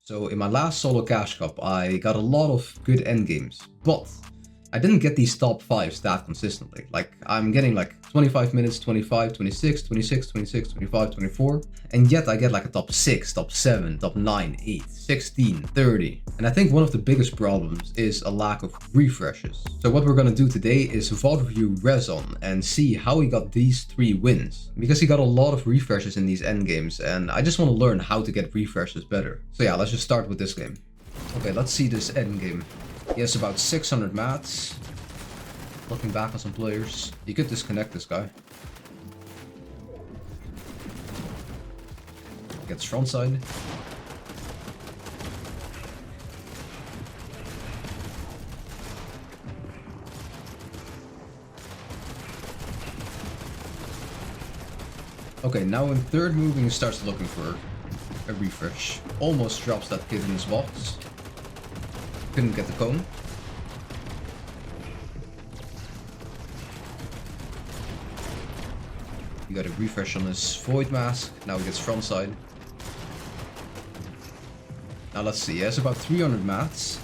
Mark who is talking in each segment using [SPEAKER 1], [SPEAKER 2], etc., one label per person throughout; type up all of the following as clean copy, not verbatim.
[SPEAKER 1] So in my last solo cash cup, I got a lot of good endgames, but I didn't get these top 5 that consistently. Like, I'm getting like 25 minutes, 25, 26, 26, 26, 25, 24. And yet I get like a top 6, top 7, top 9, 8, 16, 30. And I think one of the biggest problems is a lack of refreshes. So what we're gonna do today is VOD review Rezon and see how he got these 3 wins. Because he got a lot of refreshes in these endgames, and I just want to learn how to get refreshes better. So yeah, let's just start with this game. Okay, let's see this endgame. He has about 600 mats. Looking back on some players. You could disconnect this guy. Gets frontside. Okay, now in third moving, he starts looking for a refresh. Almost drops that kid in his box. Couldn't get the cone. He got a refresh on his void mask. Now he gets frontside. Now let's see, he has about 300 mats.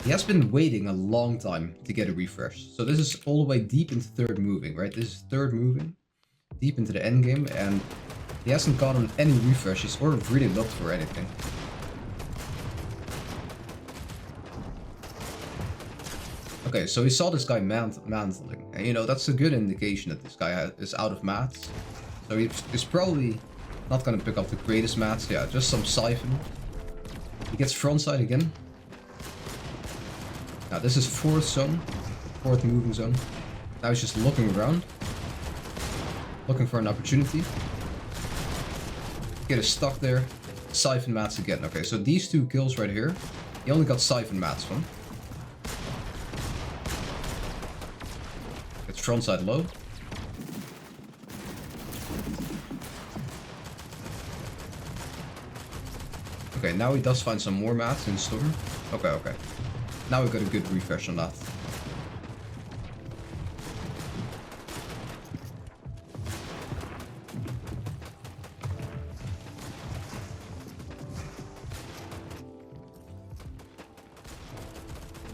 [SPEAKER 1] He has been waiting a long time to get a refresh. So this is all the way deep into third moving, right? This is third moving. Deep into the end game, and he hasn't gotten any refreshes or really looked for anything. Okay, so he saw this guy mantling, and you know, that's a good indication that this guy is out of mats. So he's probably not gonna pick up the greatest mats. Yeah, just some siphon. He gets frontside again. Now this is fourth moving zone. Now he's just looking around. Looking for an opportunity. Get a stuck there. Siphon mats again. Okay, so these 2 kills right here, he only got siphon mats from. Gets frontside low. Okay, now he does find some more mats in storm. Okay. Now we got a good refresh on that.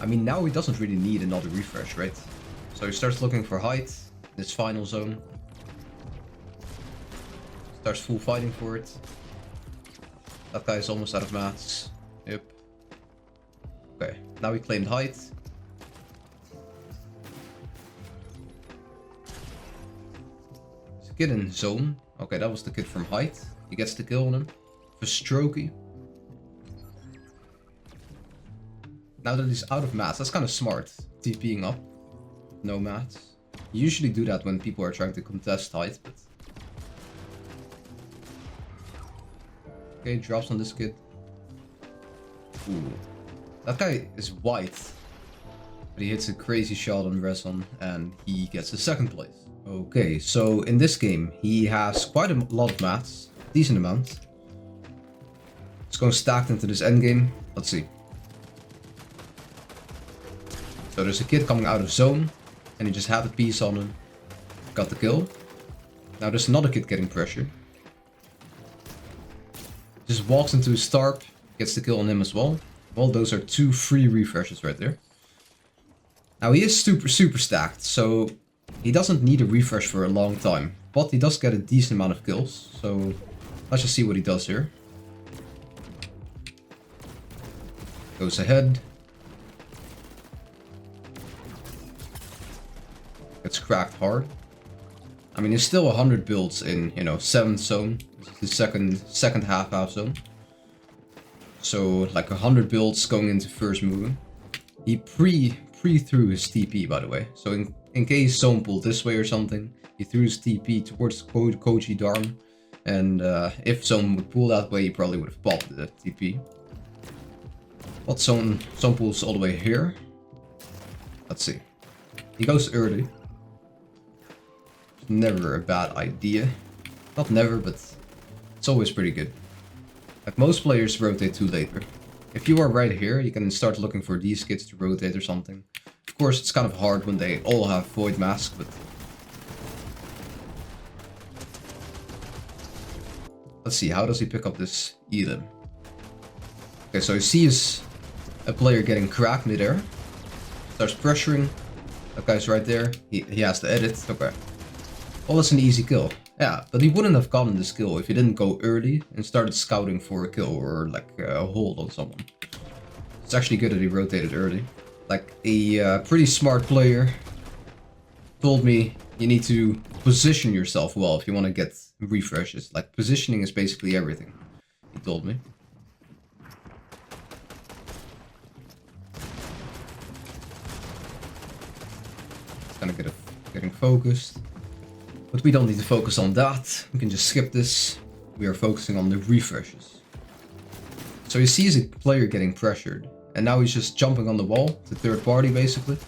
[SPEAKER 1] I mean, now he doesn't really need another refresh, right? So he starts looking for height, this final zone. Starts full fighting for it. That guy is almost out of mats. Yep. Okay, now he claimed height. There's a kid in zone. Okay, that was the kid from height. He gets the kill on him. For strokey. Now that he's out of mats, that's kind of smart. TPing up. No mats. You usually do that when people are trying to contest height, but... Okay, drops on this kid. Ooh. That guy is white. But he hits a crazy shot on Rezon, and he gets the 2nd place. Okay, so in this game, he has quite a lot of mats. Decent amount. It's going stacked into this endgame. Let's see. So there's a kid coming out of zone, and he just had a piece on him. Got the kill. Now there's another kid getting pressure. Just walks into his starp, gets the kill on him as well. Well, those are 2 free refreshes right there. Now he is super stacked, so he doesn't need a refresh for a long time. But he does get a decent amount of kills, so let's just see what he does here. Goes ahead. Gets cracked hard. I mean, there's still 100 builds in, you know, 7th zone. This is the second half zone. So like 100 builds going into first moving. He pre threw his TP, by the way. So in case zone pulled this way or something, he threw his TP towards Koji Dharm. And if zone would pull that way, he probably would have popped the TP. But zone pulls all the way here. Let's see. He goes early. Never a bad idea. Not never, but it's always pretty good. Like, most players rotate too later. If you are right here, you can start looking for these kids to rotate or something. Of course, it's kind of hard when they all have void mask, but... Let's see, how does he pick up this Elim? Okay, so he sees a player getting cracked midair. Starts pressuring. That guy's right there. He has to edit. Okay. Well, that's an easy kill. Yeah, but he wouldn't have gotten this kill if he didn't go early and started scouting for a kill or like a hold on someone. It's actually good that he rotated early. Like a pretty smart player told me you need to position yourself well if you want to get refreshes. Like positioning is basically everything, he told me. Kind of getting focused. But we don't need to focus on that. We can just skip this. We are focusing on the refreshes. So he sees a player getting pressured. And now he's just jumping on the wall. The third party, basically.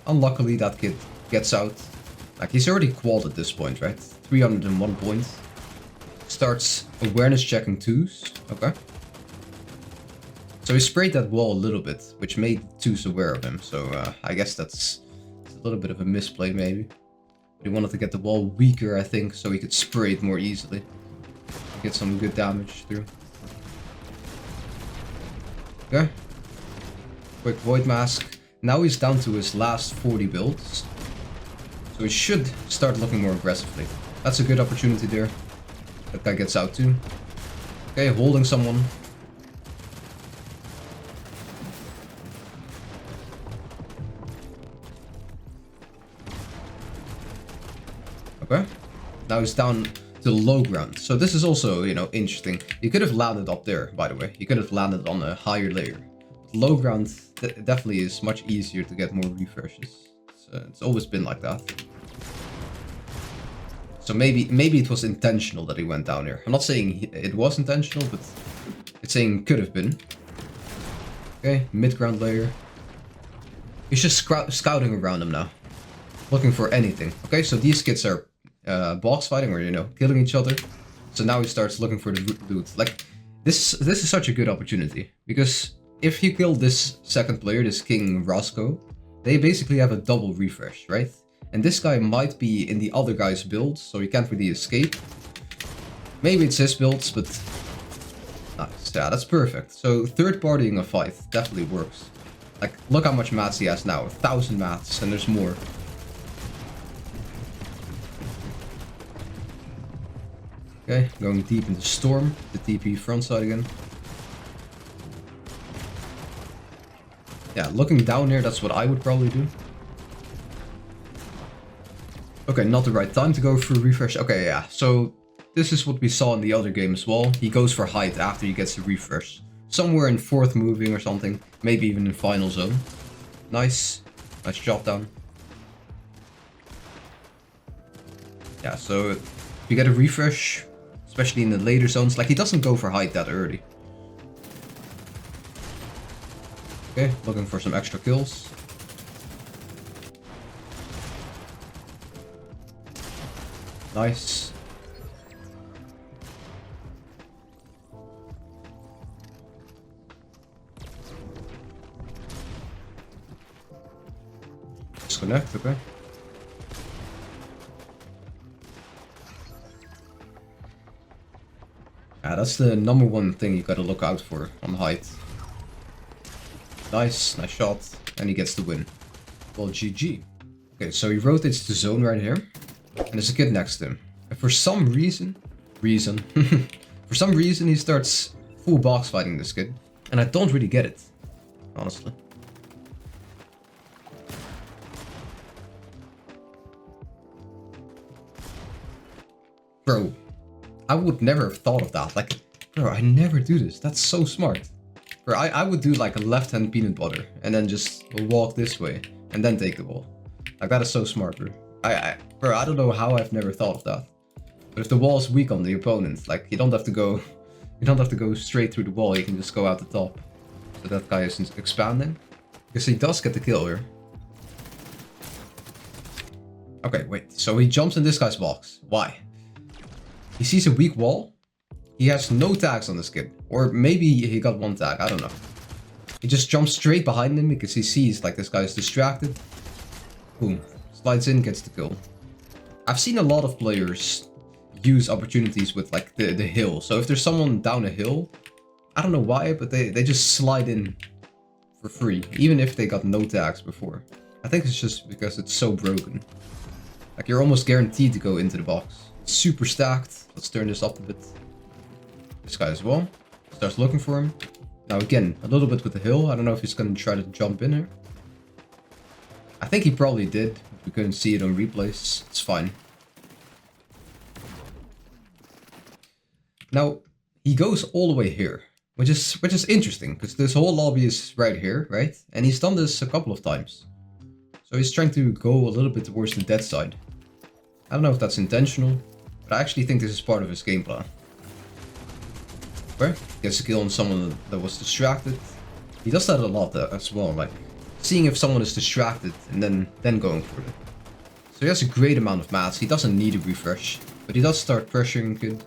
[SPEAKER 1] Unluckily, that kid gets out. Like, he's already qualled at this point, right? 301 points. Starts awareness checking twos. Okay. So he sprayed that wall a little bit, which made twos aware of him. So I guess that's a little bit of a misplay, maybe. But he wanted to get the wall weaker, I think, so he could spray it more easily. Get some good damage through. Okay. Quick void mask. Now he's down to his last 40 builds. So he should start looking more aggressively. That's a good opportunity there. That guy gets out too. Okay, holding someone. Okay. Now he's down to the low ground. So this is also, you know, interesting. You could have landed up there, by the way. You could have landed on a higher layer. Low ground definitely is much easier to get more refreshes. It's always been like that. So maybe it was intentional that he went down here. I'm not saying it was intentional, but it's saying could have been. Okay, mid-ground layer. He's just scouting around him now. Looking for anything. Okay, so these kids are box fighting or, you know, killing each other. So now he starts looking for the loot. Like, this is such a good opportunity. Because if you kill this second player, this King Roscoe, they basically have a double refresh, right? And this guy might be in the other guy's build, so he can't really escape. Maybe it's his builds, but nice. Yeah, that's perfect. So third partying a fight definitely works. Like, look how much mats he has now. 1,000 mats, and there's more. Okay, going deep into Storm, the TP front side again. Yeah, looking down here, that's what I would probably do. Okay, not the right time to go for refresh. Okay, yeah, so this is what we saw in the other game as well. He goes for height after he gets the refresh. Somewhere in fourth moving or something. Maybe even in final zone. Nice. Nice drop down. Yeah, so if you get a refresh, especially in the later zones, like he doesn't go for height that early. Okay, looking for some extra kills. Nice. Disconnect, okay. Yeah, that's the number one thing you gotta look out for on height. Nice, nice shot. And he gets the win. Well, GG. Okay, so he rotates the zone right here. And there's a kid next to him. And for some reason, for some reason he starts full box fighting this kid. And I don't really get it, honestly. Bro, I would never have thought of that. Like, bro, I never do this. That's so smart. Bro, I would do like a left-hand peanut butter and then just walk this way and then take the ball. Like, that is so smart, bro. Bro, I don't know how I've never thought of that. But if the wall is weak on the opponent, like, you don't have to go straight through the wall. You can just go out the top. So that guy isn't expanding. Because he does get the kill here. Okay, wait. So he jumps in this guy's box. Why? He sees a weak wall. He has no tags on this kid. Or maybe he got one tag. I don't know. He just jumps straight behind him because he sees like this guy is distracted. Boom. Slides in, gets the kill. I've seen a lot of players use opportunities with like the hill. So if there's someone down a hill, I don't know why, but they just slide in for free, even if they got no tags before. I think it's just because it's so broken. Like you're almost guaranteed to go into the box. It's super stacked. Let's turn this up a bit. This guy as well. Starts looking for him. Now again, a little bit with the hill. I don't know if he's gonna try to jump in here. I think he probably did. We couldn't see it on replays. It's fine. Now, he goes all the way here, which is interesting, because this whole lobby is right here, right? And he's done this a couple of times. So he's trying to go a little bit towards the dead side. I don't know if that's intentional, but I actually think this is part of his game plan. Okay, gets a kill on someone that was distracted. He does that a lot as well, like seeing if someone is distracted and then going for it. So he has a great amount of mats. He doesn't need a refresh, but he does start pressuring kid.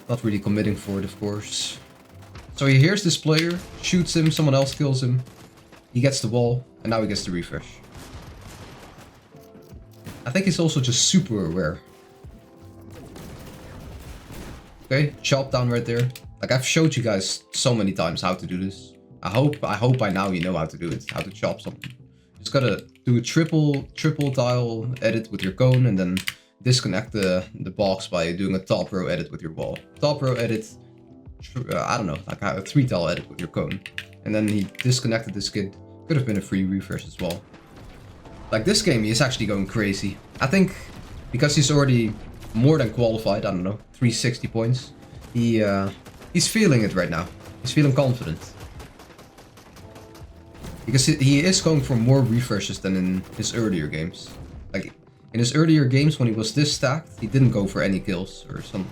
[SPEAKER 1] Not really committing for it, of course. So he hears this player, shoots him, someone else kills him. He gets the wall, and now he gets the refresh. I think he's also just super aware. Okay, chop down right there. Like I've showed you guys so many times how to do this. I hope by now you know how to do it, how to chop something. Just gotta do a triple tile edit with your cone and then disconnect the box by doing a top row edit with your wall. Top row edit, I don't know, like a 3 tile edit with your cone. And then he disconnected this kid. Could have been a free refresh as well. Like this game, he is actually going crazy. I think because he's already more than qualified, I don't know, 360 points. He's feeling it right now. He's feeling confident. Because he is going for more refreshes than in his earlier games. Like in his earlier games when he was this stacked, he didn't go for any kills or something.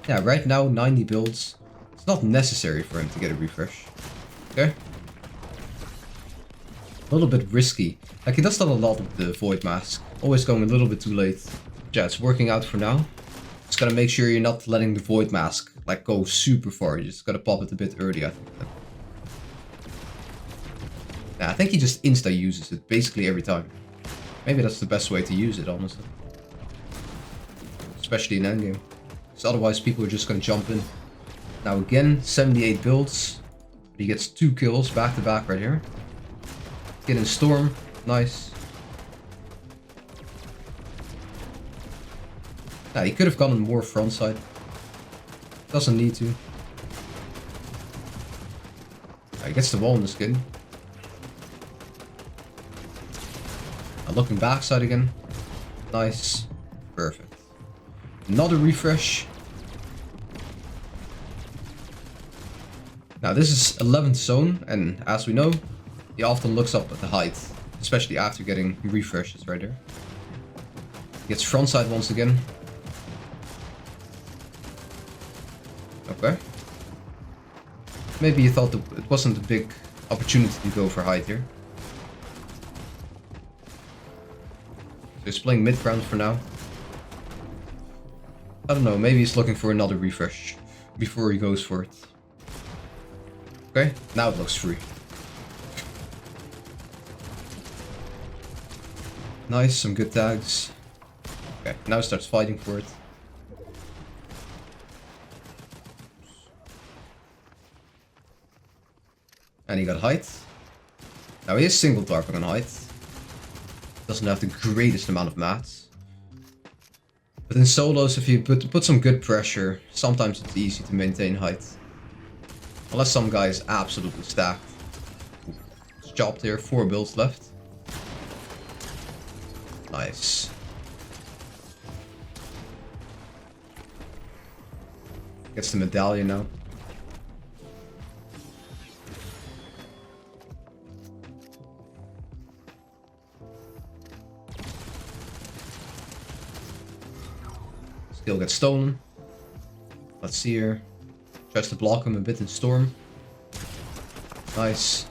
[SPEAKER 1] Yeah, right now 90 builds. It's not necessary for him to get a refresh. Okay. A little bit risky. Like he does that a lot with the Void Mask. Always going a little bit too late. Yeah, it's working out for now. Just gotta make sure you're not letting the Void Mask like go super far. You just gotta pop it a bit early, I think. Yeah, I think he just insta uses it basically every time. Maybe that's the best way to use it, honestly. Especially in endgame. Because otherwise people are just gonna jump in. Now again, 78 builds. But he gets 2 kills back to back right here. Get in Storm. Nice. Yeah, he could have gotten more front side. Doesn't need to. Yeah, he gets the wall in the skin. Looking backside again. Nice. Perfect. Another refresh. Now this is 11th zone, and as we know, he often looks up at the height, especially after getting refreshes right there. Gets frontside once again. Okay. Maybe he thought that it wasn't a big opportunity to go for height here. So he's playing mid ground for now. I don't know, maybe he's looking for another refresh before he goes for it. Okay, now it looks free. Nice, some good tags. Okay, now he starts fighting for it. And he got height. Now he is single target on height. Doesn't have the greatest amount of mats. But in solos, if you put some good pressure, sometimes it's easy to maintain height. Unless some guy is absolutely stacked. It's chopped here, 4 builds left. Nice. Gets the medallion now. Skill gets stolen. Let's see here. Tries to block him a bit in Storm. Nice.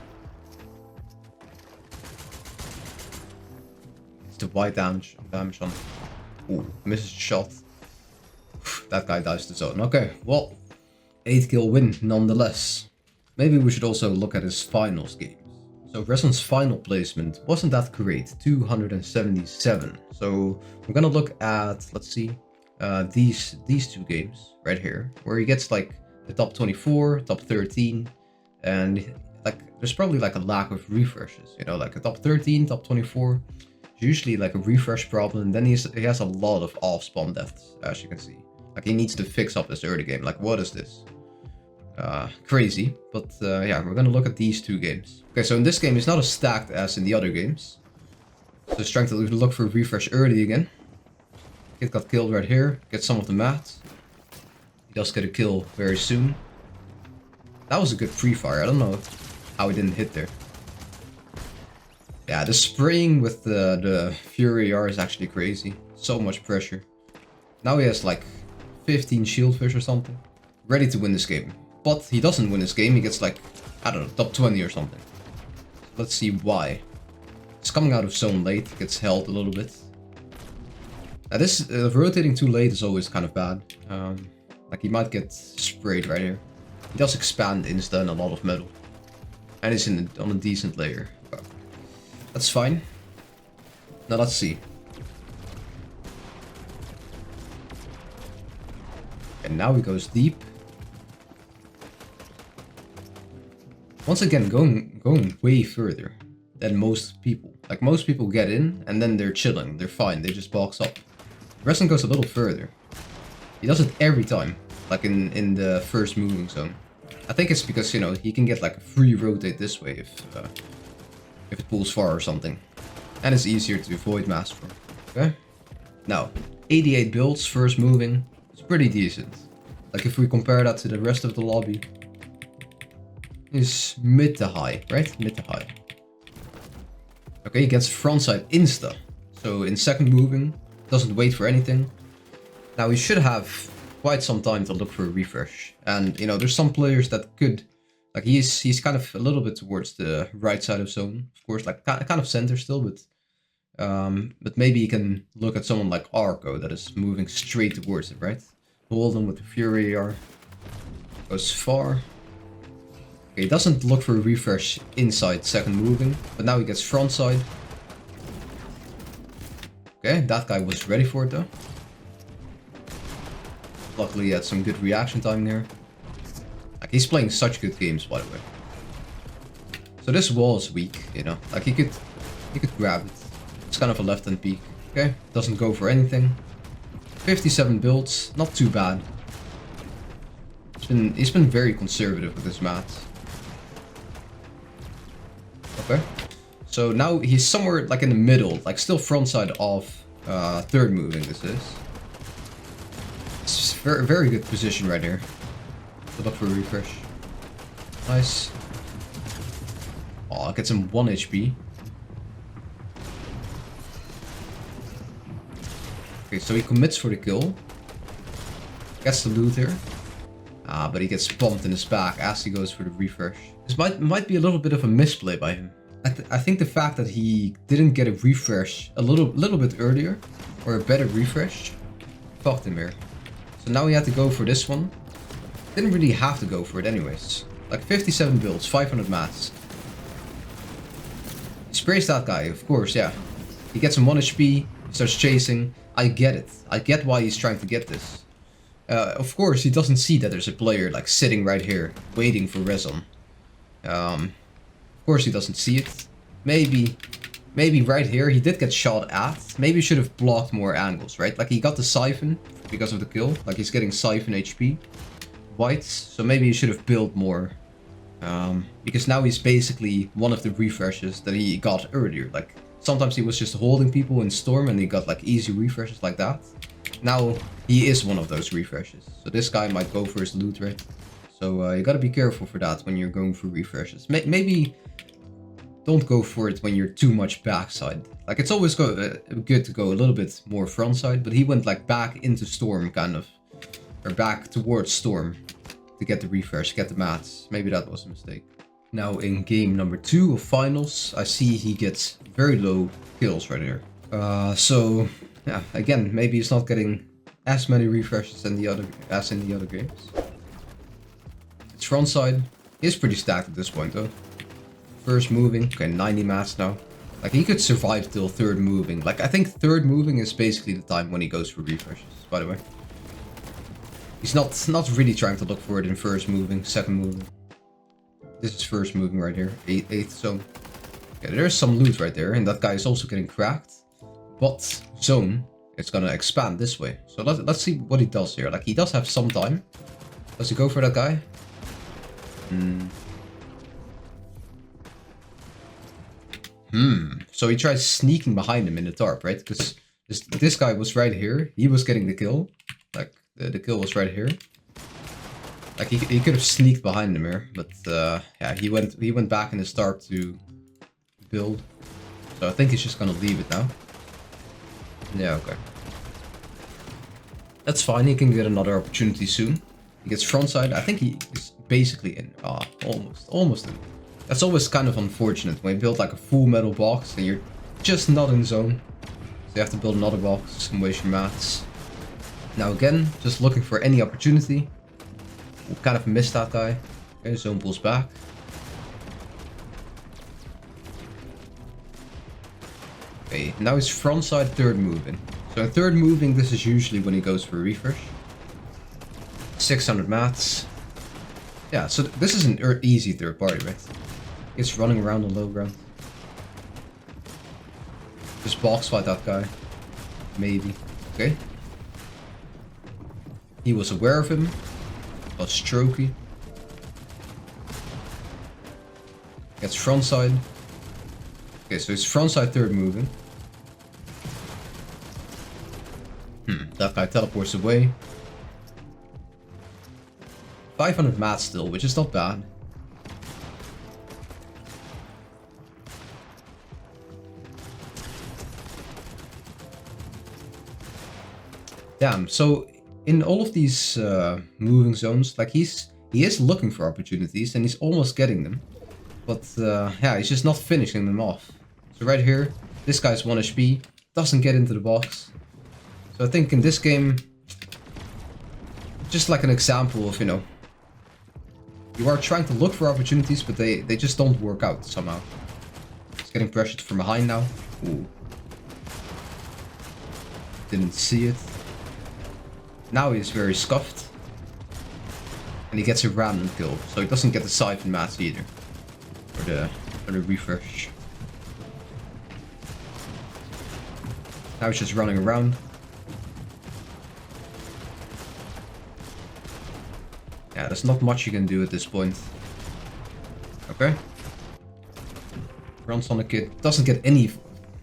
[SPEAKER 1] It's the white damage on. Ooh, misses the shot. That guy dies to zone. Okay, well, 8 kill win nonetheless. Maybe we should also look at his finals games. So Rezon's final placement wasn't that great, 277. So we're gonna look at, let's see, these two games right here, where he gets like the top 24, top 13, and like there's probably like a lack of refreshes, you know, like a top 13, top 24, usually like a refresh problem. Then he has a lot of off-spawn deaths, as you can see. Like he needs to fix up this early game. Like what is this? Crazy, but yeah, we're gonna look at these two games. Okay, so in this game it's not as stacked as in the other games. So just trying to look for a refresh early again. Kid got killed right here, gets some of the mats. He does get a kill very soon. That was a good pre-fire, I don't know how he didn't hit there. Yeah, the spraying with the Fury AR is actually crazy. So much pressure. Now he has like 15 shield fish or something. Ready to win this game. But he doesn't win this game, he gets like, I don't know, top 20 or something. Let's see why. He's coming out of zone late, gets held a little bit. Now this, rotating too late is always kind of bad. Like he might get sprayed right here. He does expand insta and a lot of metal. And he's on a decent layer. That's fine. Now let's see. And now he goes deep. Once again, going way further than most people. Like most people get in and then they're chilling, they're fine, they just box up. Rezon goes a little further. He does it every time, like in the first moving zone. I think it's because, you know, he can get like a free rotate this way if it pulls far or something. And it's easier to avoid master. Okay? Now, 88 builds, first moving. It's pretty decent. Like if we compare that to the rest of the lobby. Is mid to high, right? Mid to high. Okay, he gets frontside insta. So in second moving, doesn't wait for anything. Now he should have quite some time to look for a refresh. And you know, there's some players that could, like he's kind of a little bit towards the right side of zone, of course, like kind of center still, but maybe he can look at someone like Arco that is moving straight towards it, right? Hold him with the Fury AR. Goes far. Okay, he doesn't look for a refresh inside second moving, but now he gets front side. Okay, that guy was ready for it though. Luckily he had some good reaction time here. Like he's playing such good games, by the way. So this wall is weak, you know. Like he could grab it. It's kind of a left-hand peek. Okay, doesn't go for anything. 57 builds, not too bad. He's been very conservative with his mats. Okay, so now he's somewhere like in the middle, like still front side of third moving. This is. It's very, very good position right here. Good luck for a refresh. Nice. Oh, it gets him 1 HP. Okay, so he commits for the kill. Gets the loot here. Ah, but he gets bumped in his back as he goes for the refresh. This might be a little bit of a misplay by him. I think the fact that he didn't get a refresh a little bit earlier, or a better refresh, fucked him here. So now he had to go for this one. Didn't really have to go for it anyways. Like 57 builds, 500 mats. Sprays that guy, of course, yeah. He gets him 1 HP, starts chasing. I get it. I get why he's trying to get this. Of course, he doesn't see that there's a player like sitting right here, waiting for Rezon. Of course he doesn't see it. Maybe right here he did get shot at. Maybe he should have blocked more angles, right? Like he got the siphon because of the kill. Like he's getting siphon HP. Whites, so maybe he should have built more. Because now he's basically one of the refreshes that he got earlier. Like sometimes he was just holding people in Storm and he got like easy refreshes like that. Now he is one of those refreshes. So this guy might go for his loot rate. So you gotta be careful for that when you're going for refreshes. Maybe don't go for it when you're too much backside. Like it's always good to go a little bit more frontside, but he went like back into Storm kind of. Or back towards Storm to get the refresh, get the mats. Maybe that was a mistake. Now in game number 2 of finals, I see he gets very low kills right here. So yeah, again, maybe he's not getting as many refreshes as in the other games. It's front side. He's pretty stacked at this point though. First moving. Okay, 90 mats now. Like, he could survive till third moving. Like, I think third moving is basically the time when he goes for refreshes, by the way. He's not really trying to look for it in first moving, second moving. This is first moving right here. 8th zone. Okay, there's some loot right there, and that guy is also getting cracked. But zone, it's gonna expand this way. So let's see what he does here. Like, he does have some time. Does he go for that guy? So he tries sneaking behind him in the tarp, right? Because this guy was right here. He was getting the kill. Like, the kill was right here. Like, he could have sneaked behind him here. But, yeah, he went back in his tarp to build. So I think he's just gonna leave it now. Yeah, okay. That's fine. He can get another opportunity soon. He gets frontside. I think he is basically in. Ah, almost in. That's always kind of unfortunate when you build like a full metal box and you're just not in zone. So you have to build another box and waste your mats. Now again, just looking for any opportunity. We kind of missed that guy. Okay, zone pulls back. Okay, now he's frontside third moving. So in third moving, this is usually when he goes for a refresh. 600 mats. Yeah, so this is an easy third party, right? It's running around on low ground. Just box fight that guy. Maybe. Okay. He was aware of him. Was strokey. Gets frontside. Okay, so it's frontside third moving. That guy teleports away. 500 mats still, which is not bad. Damn, so in all of these moving zones, like he is looking for opportunities and he's almost getting them. But yeah, he's just not finishing them off. So right here, this guy's 1 HP, doesn't get into the box. So I think in this game, just like an example of, you know, you are trying to look for opportunities, but they just don't work out somehow. He's getting pressured from behind now. Ooh. Didn't see it. Now he's very scuffed. And he gets a random kill, so he doesn't get the siphon mats either. Or the refresh. Now he's just running around. Yeah, there's not much you can do at this point. Okay. Runs on the kid. Doesn't get any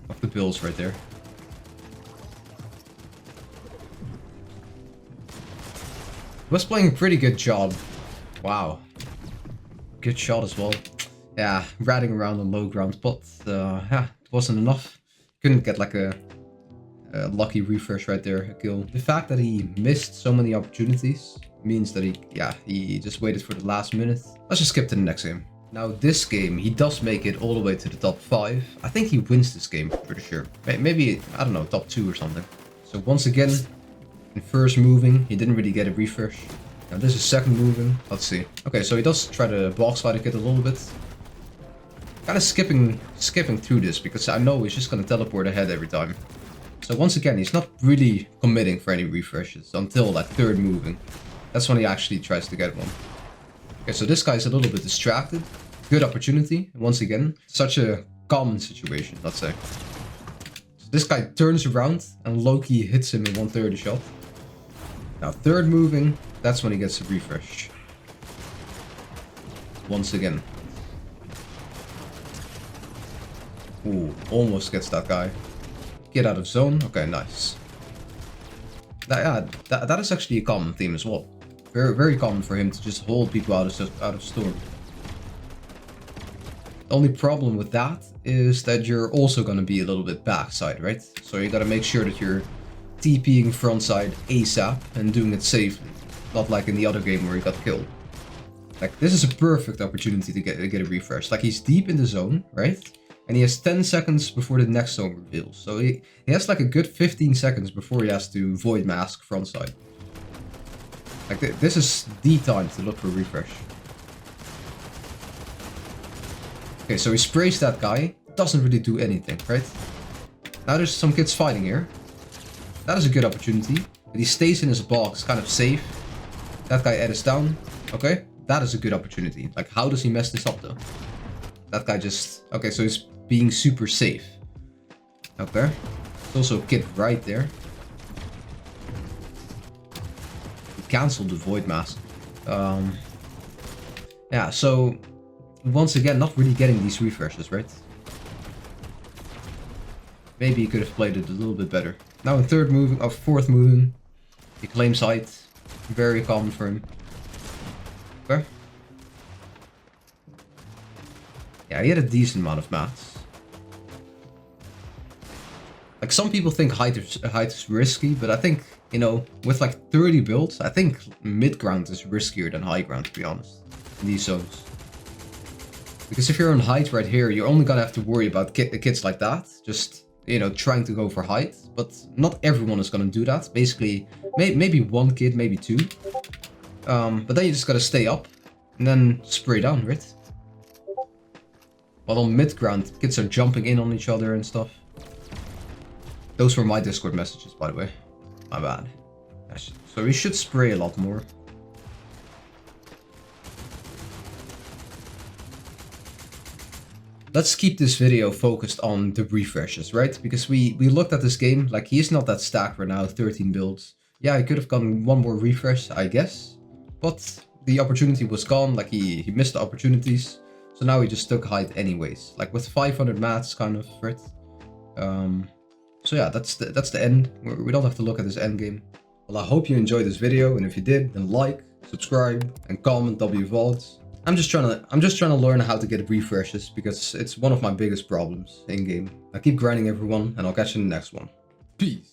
[SPEAKER 1] of the bills right there. Was playing a pretty good job. Wow. Good shot as well. Yeah, ratting around on low ground, but yeah, it wasn't enough. Couldn't get like a lucky refresh right there, a kill. The fact that he missed so many opportunities means that he just waited for the last minute. Let's just skip to the next game. Now this game, he does make it all the way to the top 5. I think he wins this game, pretty sure. Maybe, I don't know, top 2 or something. So once again, in first moving, he didn't really get a refresh. Now this is second moving. Let's see. Okay, so he does try to box fight a kid a little bit. Kind of skipping through this because I know he's just gonna teleport ahead every time. So once again, he's not really committing for any refreshes until like third moving. That's when he actually tries to get one. Okay, so this guy's a little bit distracted. Good opportunity. Once again, such a common situation, let's say. So this guy turns around and Loki hits him in 130 shot. Now third moving, that's when he gets a refresh. Once again. Ooh, almost gets that guy. Get out of zone. Okay, nice. That is actually a common theme as well. Very, very common for him to just hold people out of storm. The only problem with that is that you're also going to be a little bit backside, right? So you got to make sure that you're TPing frontside ASAP and doing it safely. Not like in the other game where he got killed. Like, this is a perfect opportunity to get a refresh. Like, he's deep in the zone, right? And he has 10 seconds before the next zone reveals. So he has like a good 15 seconds before he has to void mask frontside. Like, this is the time to look for a refresh. Okay, so he sprays that guy. Doesn't really do anything, right? Now there's some kids fighting here. That is a good opportunity. But he stays in his box, kind of safe. That guy edits down. Okay, that is a good opportunity. Like, how does he mess this up, though? That guy just... Okay, so he's being super safe. Okay. There's also a kid right there. He canceled the Void Mask. Yeah, so... Once again, not really getting these refreshes, right? Maybe he could have played it a little bit better. Now in fourth moving, he claims height. Very common for him. Okay. Yeah, he had a decent amount of mats. Like, some people think height is risky, but I think, you know, with like 30 builds, I think mid ground is riskier than high ground, to be honest, in these zones. Because if you're on height right here, you're only gonna have to worry about kids like that, just, you know, trying to go for height. But not everyone is gonna do that. Basically, maybe one kid, maybe two. But then you just gotta stay up and then spray down, right? While on mid ground, kids are jumping in on each other and stuff. Those were my Discord messages, by the way. My bad. So we should spray a lot more. Let's keep this video focused on the refreshes, right? Because we looked at this game, like, he's not that stacked right now, 13 builds. Yeah, he could have gotten one more refresh, I guess. But the opportunity was gone, like, he missed the opportunities. So now he just took height anyways. Like, with 500 mats, kind of, right? So yeah, that's the end. We don't have to look at this end game. Well, I hope you enjoyed this video, and if you did, then like, subscribe, and comment WVODs. I'm just trying to learn how to get refreshes, because it's one of my biggest problems in game. I keep grinding everyone, and I'll catch you in the next one. Peace.